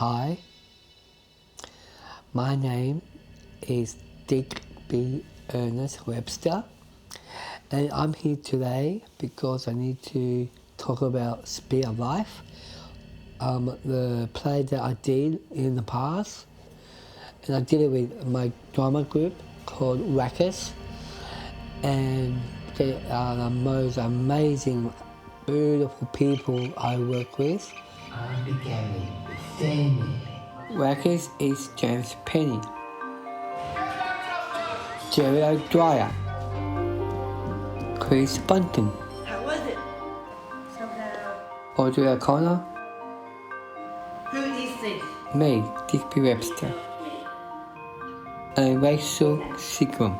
Hi, my name is Dick B. Ernest Webster, and I'm here today because I need to talk about Speed of Life, the play that I did in the past, and I did it with my drama group called RUCKUS, and they are the most amazing, beautiful people I work with. I'm beginning with Fanny. RUCKUS is James Penny, Jerry O'Dwyer, Chris Bunton, How was it? Somehow. Audrey O'Connor, Who is this? me, Dick B. Webster, and Rachel Seagram.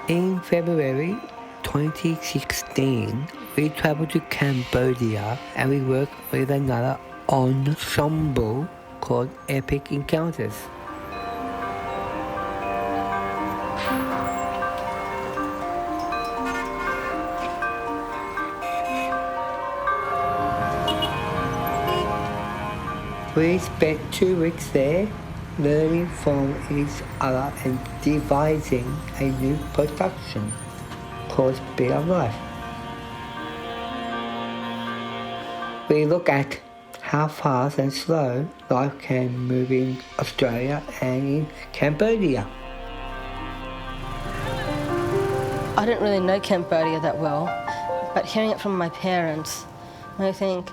In February 2016, we travelled to Cambodia and we worked with another ensemble called Epic Encounters. We spent 2 weeks there learning from each other and devising a new production called Speed of Life. We look at how fast and slow life can move in Australia and in Cambodia. I didn't really know Cambodia that well, but hearing it from my parents, I think,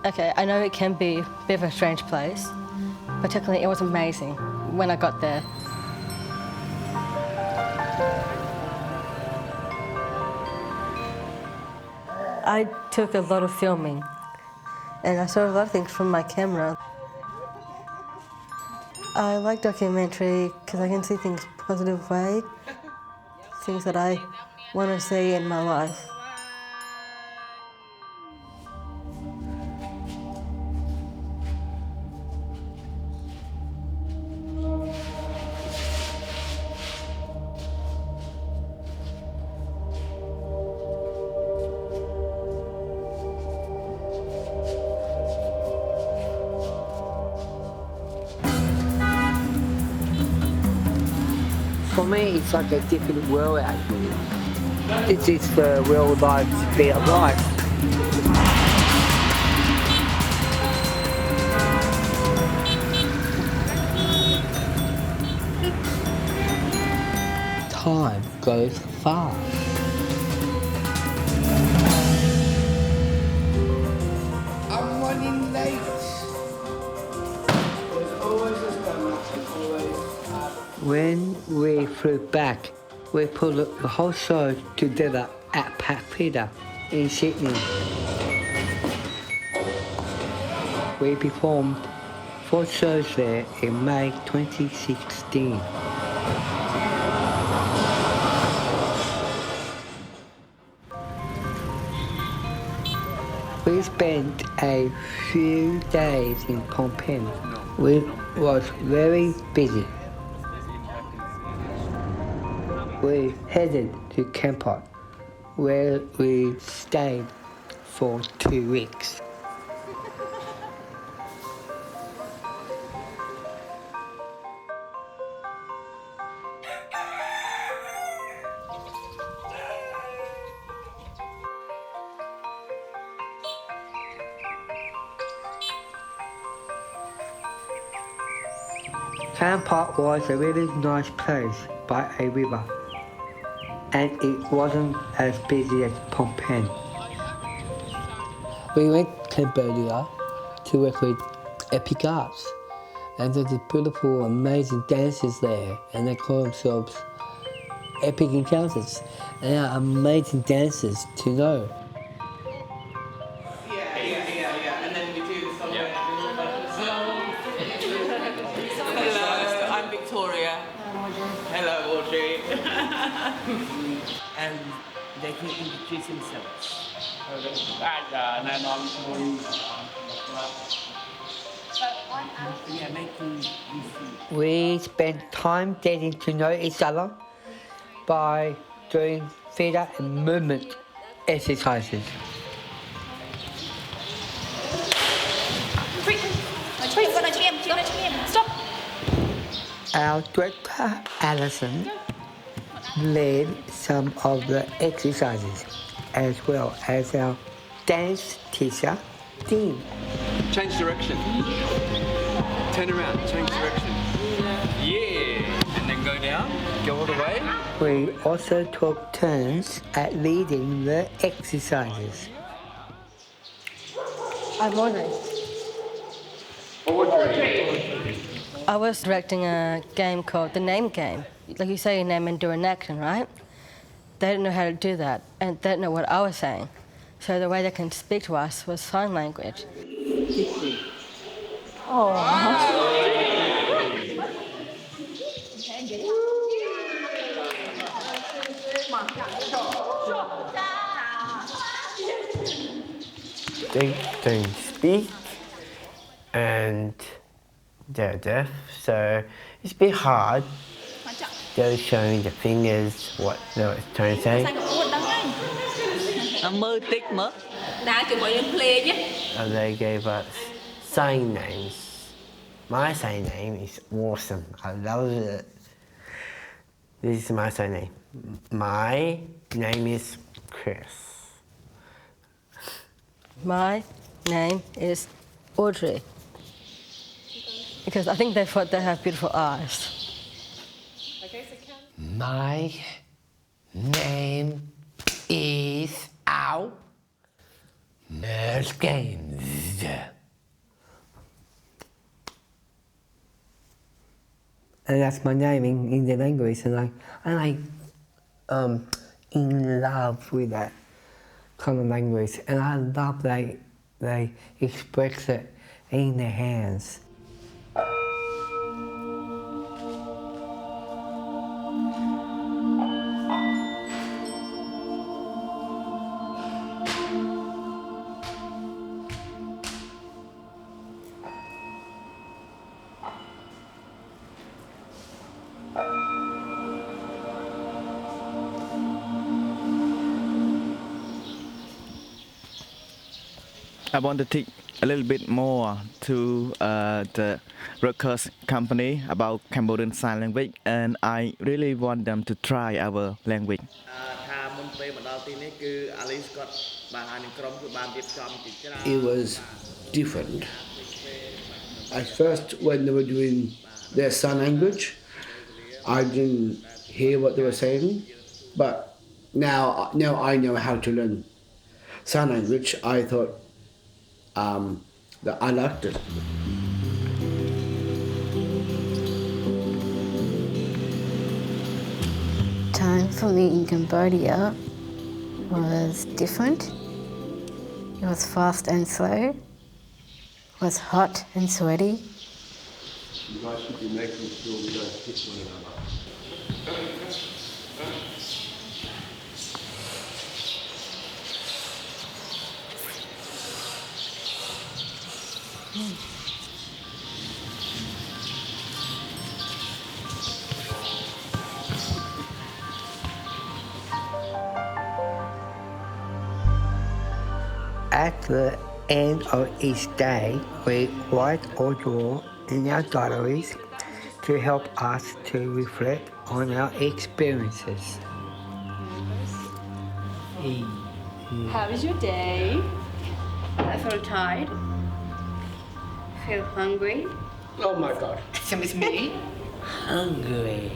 okay, I know it can be a bit of a strange place. Particularly, it was amazing when I got there. I took a lot of filming, and I saw a lot of things from my camera. I like documentary because I can see things positive way, things that I want to see in my life. For me, it's like a different world out here. This is the real life Speed of Life. Time goes fast. I'm running late. When we flew back, we put the whole show together at Parramatta in Sydney. We performed 4 shows there in May 2016. We spent a few days in Phnom Penh. We was very busy. We headed to Kampot, where we stayed for 2 weeks. Kampot was a really nice place by a river, and it wasn't as busy as Phnom Penh. We went to Cambodia to work with Epic Arts, and there's beautiful, amazing dancers there, and they call themselves Epic Encounters. They are amazing dancers to know. Yeah. And then we do the song. Hello, I'm Victoria. Hello, Audrey. And they can introduce themselves. Yeah, making you feel. We spent time getting to know each other by doing theatre and movement exercises. Stop. Our director, Alison, led some of the exercises, as well as our dance teacher, Dean. Change direction. Turn around, change direction. Yeah. And then go down, go all the way. We also took turns at leading the exercises. I'm Audrey. I was directing a game called the Name Game. Like you say your name and do an action, right? They didn't know how to do that, and they didn't know what I was saying. So the way they can speak to us was sign language. They don't speak and they're deaf, so it's a bit hard. They're showing the fingers what they're trying to say. And they gave us sign names. My sign name is awesome. I love it. This is my sign name. My name is Chris. My name is Audrey. Because I think they thought they have beautiful eyes. My name is Al Merskins. And that's my name in the language, and I'm in love with that kind of language, and I love they express it in their hands. I want to teach a little bit more to the RUCKUS company about Cambodian Sign Language, and I really want them to try our language. It was different. At first, when they were doing their sign language, I didn't hear what they were saying, but now I know how to learn sign language. I thought that I liked it. Time for me in Cambodia was different. It was fast and slow. It was hot and sweaty. You guys should be making sure we don't hit one another. At the end of each day, we write or draw in our diaries to help us to reflect on our experiences. How was your day? I feel tired. Feel hungry. Oh my God. Same as me. Hungry.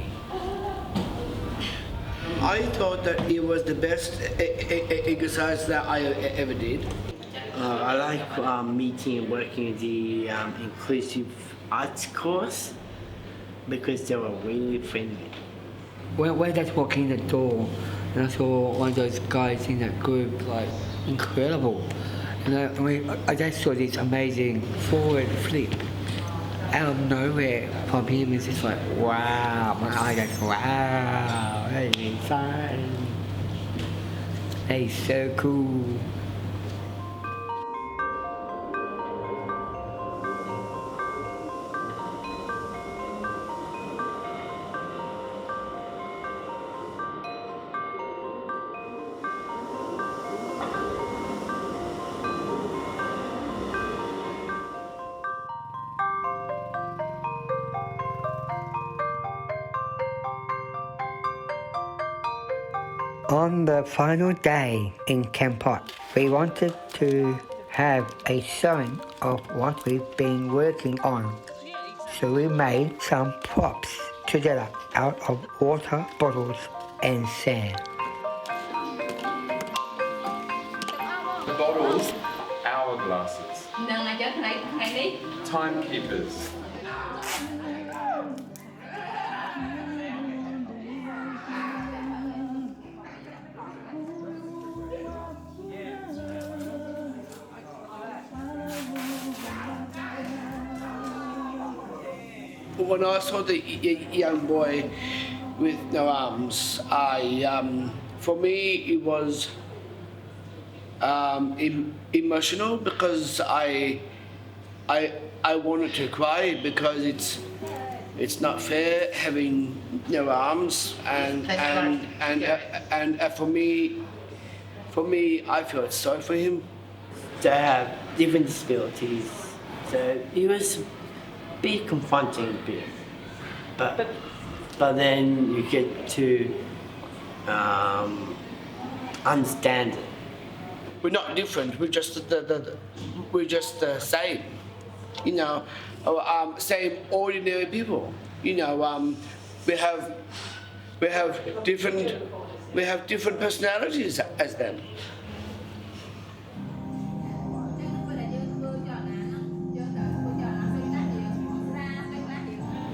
I thought that it was the best exercise that I ever did. I like meeting and working with the inclusive arts course because they were really friendly. When I just walked in the door and I saw one of those guys in that group, like, incredible. And I just saw this amazing forward flip out of nowhere from him. It's just like, wow, my eye goes, wow, that is fun. That is so cool. On the final day in Kampot, we wanted to have a showing of what we've been working on. So we made some props together out of water bottles and sand. The bottles, hourglasses. Timekeepers. When I saw the young boy with no arms, for me it was emotional because I wanted to cry because it's not fair having no arms and for me I felt sorry for him. They have different disabilities, so it was be confronting a bit, but then you get to understand it. We're not different. We're just we're just the same. You know, same ordinary people. You know, we have different personalities as them.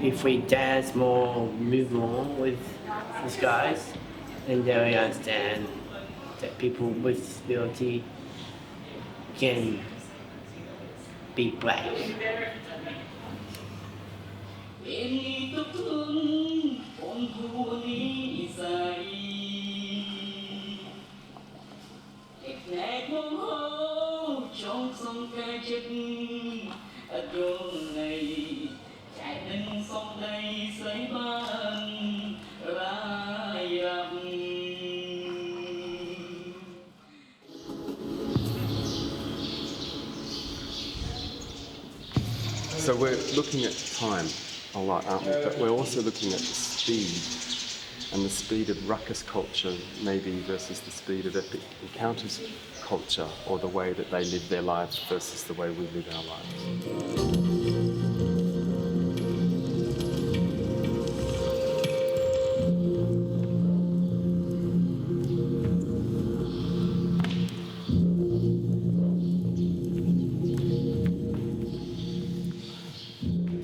If we dance more, move more with these guys, then they will understand that people with disability can be brave. So we're looking at time a lot, aren't we? But we're also looking at the speed, and the speed of ruckus culture maybe versus the speed of epic encounters culture, or the way that they live their lives versus the way we live our lives.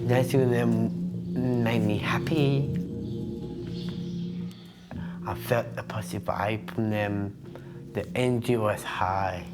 Dancing with them made me happy. I felt a positive vibe from them. The energy was high.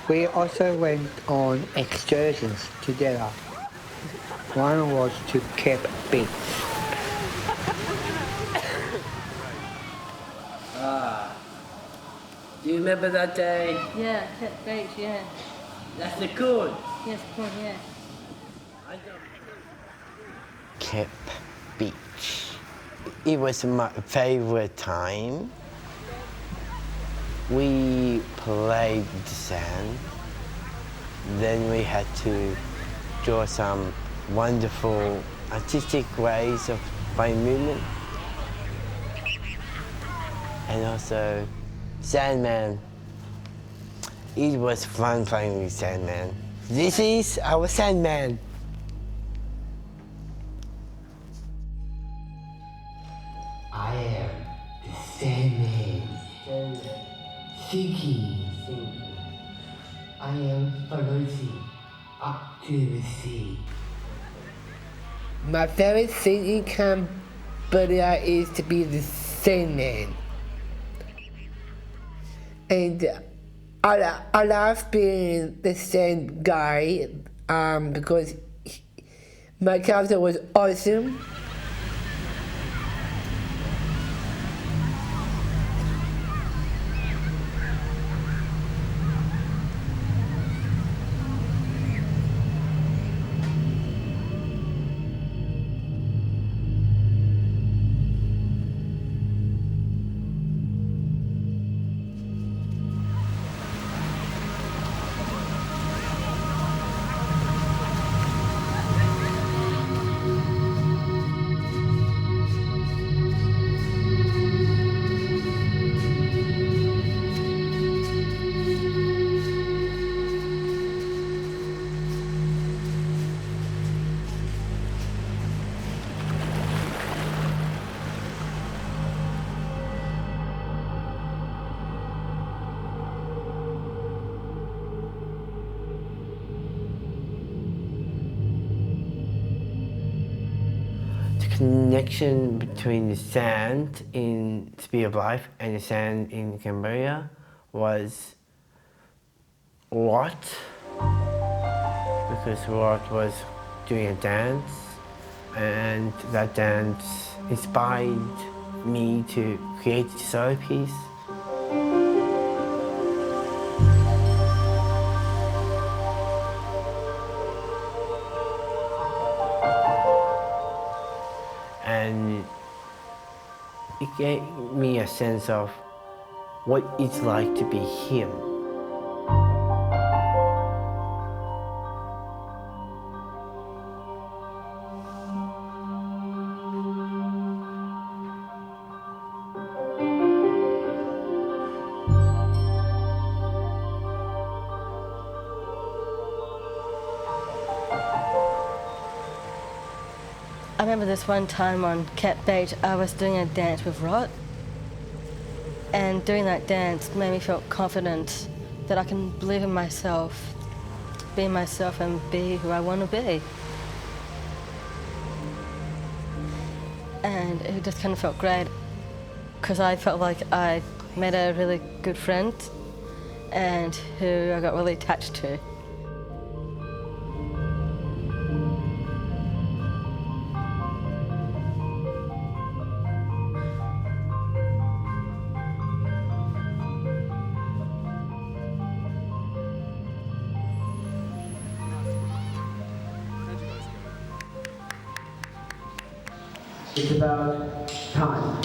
We also went on excursions together. One was to Cape Beach. Do you remember that day? Yeah, Cape Beach, yeah. That's the good. Yes, good, yeah. Cape Beach. It was my favorite time. We played the sand. Then we had to draw some wonderful artistic ways of body movement. And also Sandman. It was fun playing with Sandman. This is our Sandman. I am the Sandman. Thinking. I am floating up to the sea. My favorite thing in Cambodia is to be the Sandman. And I love being the sand guy because my character was awesome. connection between the sand in Speed of Life and the sand in Cambodia was Rot, because Rot was doing a dance, and that dance inspired me to create the solo piece. And it gave me a sense of what it's like to be him. I remember this one time on Kampot, I was doing a dance with Rod, and doing that dance made me feel confident that I can believe in myself, be myself and be who I want to be. And it just kind of felt great, because I felt like I made a really good friend and who I got really attached to. It's about time.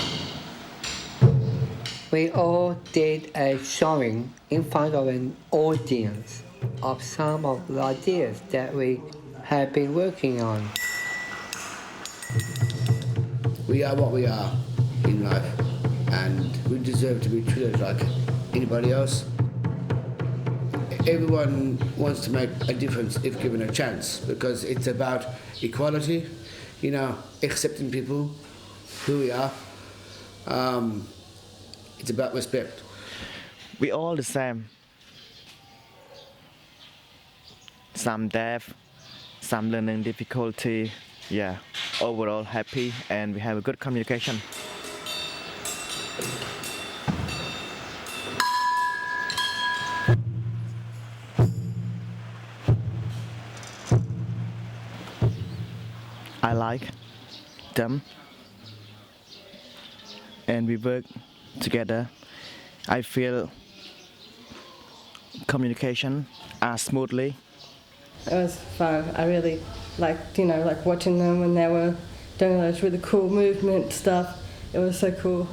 We all did a showing in front of an audience of some of the ideas that we have been working on. We are what we are in life, and we deserve to be treated like anybody else. Everyone wants to make a difference if given a chance, because it's about equality, accepting people, who we are. It's about respect. We all the same. Some deaf, some learning difficulty. Yeah, overall happy, and we have a good communication. I like them, and we work together. I feel communication smoothly. It was fun. I really liked, like watching them when they were doing those really cool movement stuff. It was so cool.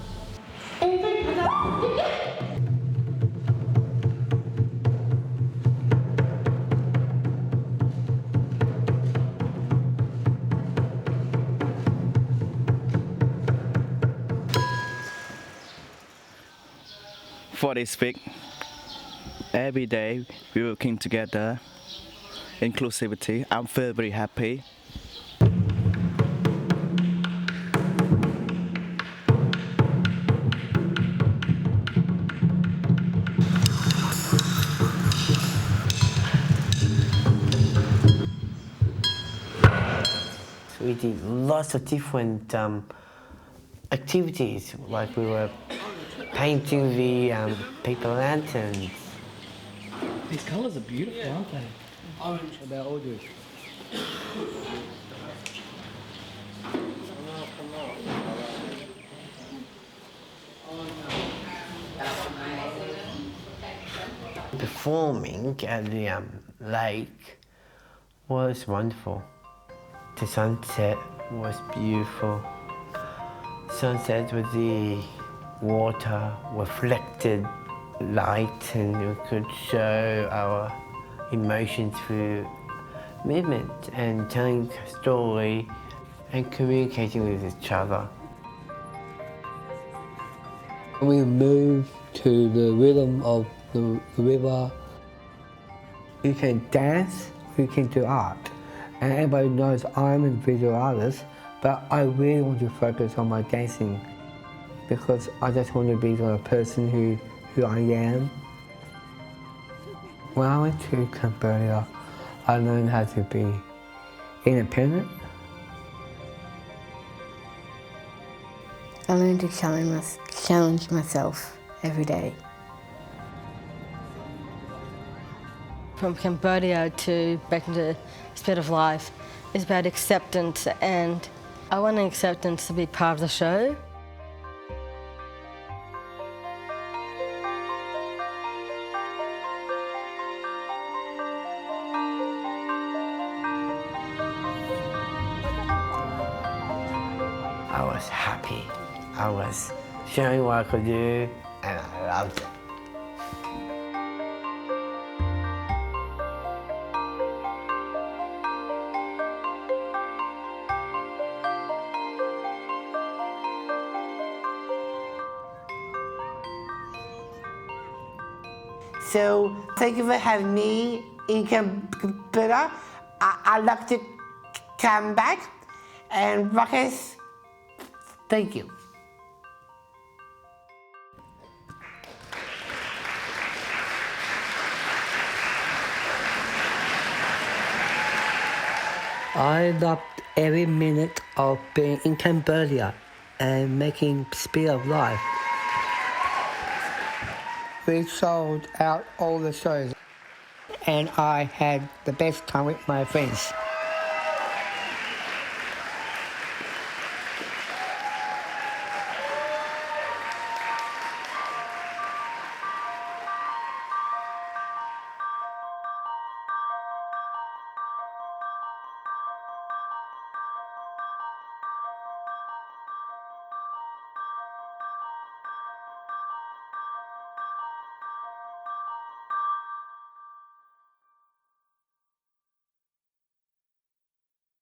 For this week, every day we're working together, inclusivity. I'm very happy. We did lots of different activities, like we were painting the paper lanterns. These colours are beautiful, aren't they? Orange. They're all good. Performing at the lake was wonderful. The sunset was beautiful. Sunset with the water reflected light, and we could show our emotions through movement and telling a story and communicating with each other. We moved to the rhythm of the river. You can dance, you can do art. And everybody knows I'm a visual artist, but I really want to focus on my dancing, because I just want to be the person who I am. When I went to Cambodia, I learned how to be independent. I learned to challenge myself every day. From Cambodia to back into Spirit of Life is about acceptance, and I want acceptance to be part of the show. I was happy. I was showing what I could do, and I loved it. So thank you for having me in Cambodia. I'd like to come back, and RUCKUS, thank you. I loved every minute of being in Cambodia and making Spirit of Life. We sold out all the shows and I had the best time with my friends.